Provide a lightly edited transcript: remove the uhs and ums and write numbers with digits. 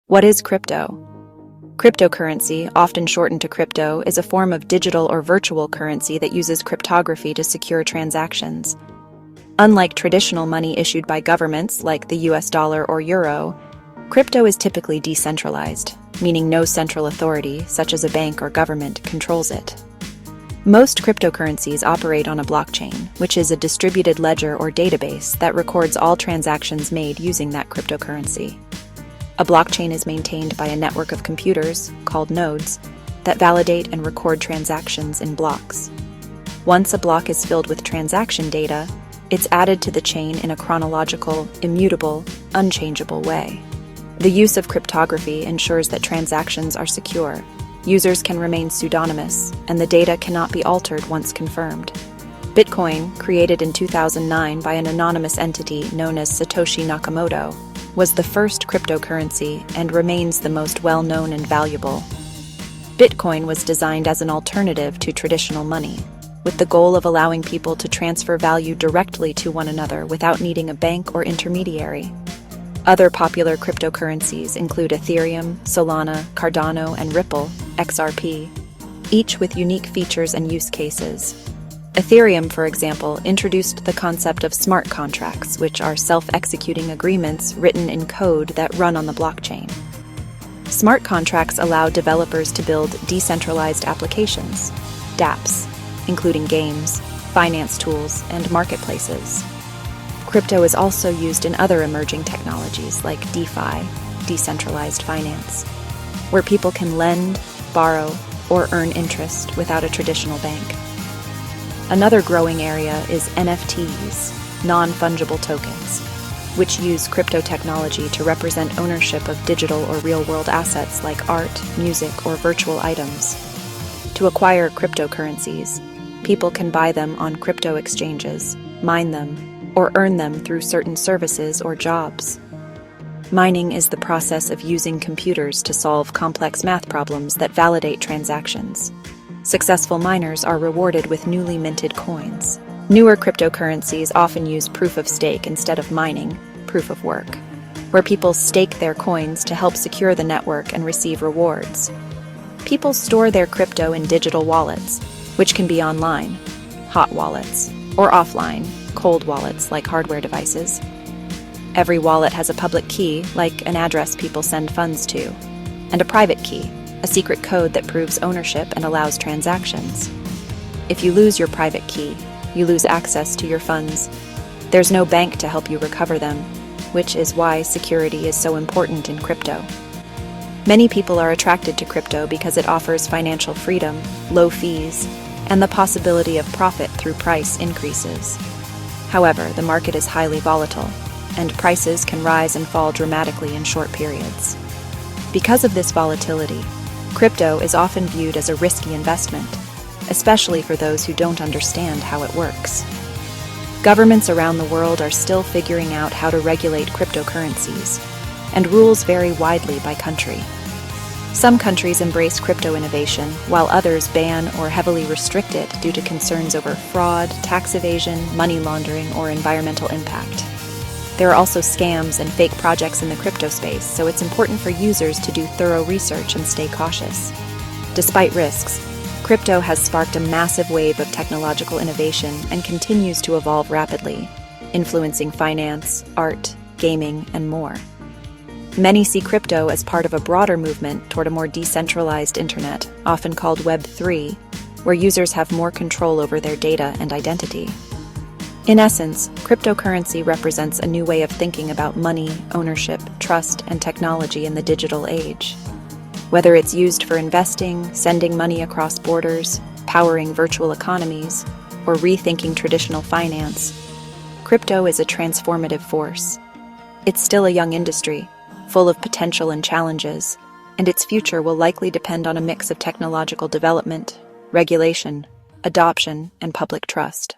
What is crypto? Cryptocurrency, often shortened to crypto, is a form of digital or virtual currency that uses cryptography to secure transactions. Unlike traditional money issued by governments like the US dollar or euro, crypto is typically decentralized, meaning no central authority, such as a bank or government, controls it. Most cryptocurrencies operate on a blockchain, which is a distributed ledger or database that records all transactions made using that cryptocurrency. A blockchain is maintained by a network of computers, called nodes, that validate and record transactions in blocks. Once a block is filled with transaction data, it's added to the chain in a chronological, immutable, unchangeable way. The use of cryptography ensures that transactions are secure, users can remain pseudonymous, and the data cannot be altered once confirmed. Bitcoin, created in 2009 by an anonymous entity known as Satoshi Nakamoto, was the first cryptocurrency and remains the most well-known and valuable. Bitcoin was designed as an alternative to traditional money, with the goal of allowing people to transfer value directly to one another without needing a bank or intermediary. Other popular cryptocurrencies include Ethereum, Solana, Cardano, and Ripple, XRP, each with unique features and use cases. Ethereum, for example, introduced the concept of smart contracts, which are self-executing agreements written in code that run on the blockchain. Smart contracts allow developers to build decentralized applications, dApps, including games, finance tools, and marketplaces. Crypto is also used in other emerging technologies like DeFi, decentralized finance, where people can lend, borrow, or earn interest without a traditional bank. Another growing area is NFTs, non-fungible tokens, which use crypto technology to represent ownership of digital or real-world assets like art, music, or virtual items. To acquire cryptocurrencies, people can buy them on crypto exchanges, mine them, or earn them through certain services or jobs. Mining is the process of using computers to solve complex math problems that validate transactions. Successful miners are rewarded with newly minted coins. Newer cryptocurrencies often use proof of stake instead of mining, proof of work, where people stake their coins to help secure the network and receive rewards. People store their crypto in digital wallets, which can be online, hot wallets, or offline, cold wallets like hardware devices. Every wallet has a public key, like an address people send funds to, and a private key, a secret code that proves ownership and allows transactions. If you lose your private key, you lose access to your funds. There's no bank to help you recover them, which is why security is so important in crypto. Many people are attracted to crypto because it offers financial freedom, low fees, and the possibility of profit through price increases. However, the market is highly volatile, and prices can rise and fall dramatically in short periods. Because of this volatility, crypto is often viewed as a risky investment, especially for those who don't understand how it works. Governments around the world are still figuring out how to regulate cryptocurrencies, and rules vary widely by country. Some countries embrace crypto innovation, while others ban or heavily restrict it due to concerns over fraud, tax evasion, money laundering, or environmental impact. There are also scams and fake projects in the crypto space, so it's important for users to do thorough research and stay cautious. Despite risks, crypto has sparked a massive wave of technological innovation and continues to evolve rapidly, influencing finance, art, gaming, and more. Many see crypto as part of a broader movement toward a more decentralized internet, often called Web3, where users have more control over their data and identity. In essence, cryptocurrency represents a new way of thinking about money, ownership, trust, and technology in the digital age. Whether it's used for investing, sending money across borders, powering virtual economies, or rethinking traditional finance, crypto is a transformative force. It's still a young industry, full of potential and challenges, and its future will likely depend on a mix of technological development, regulation, adoption, and public trust.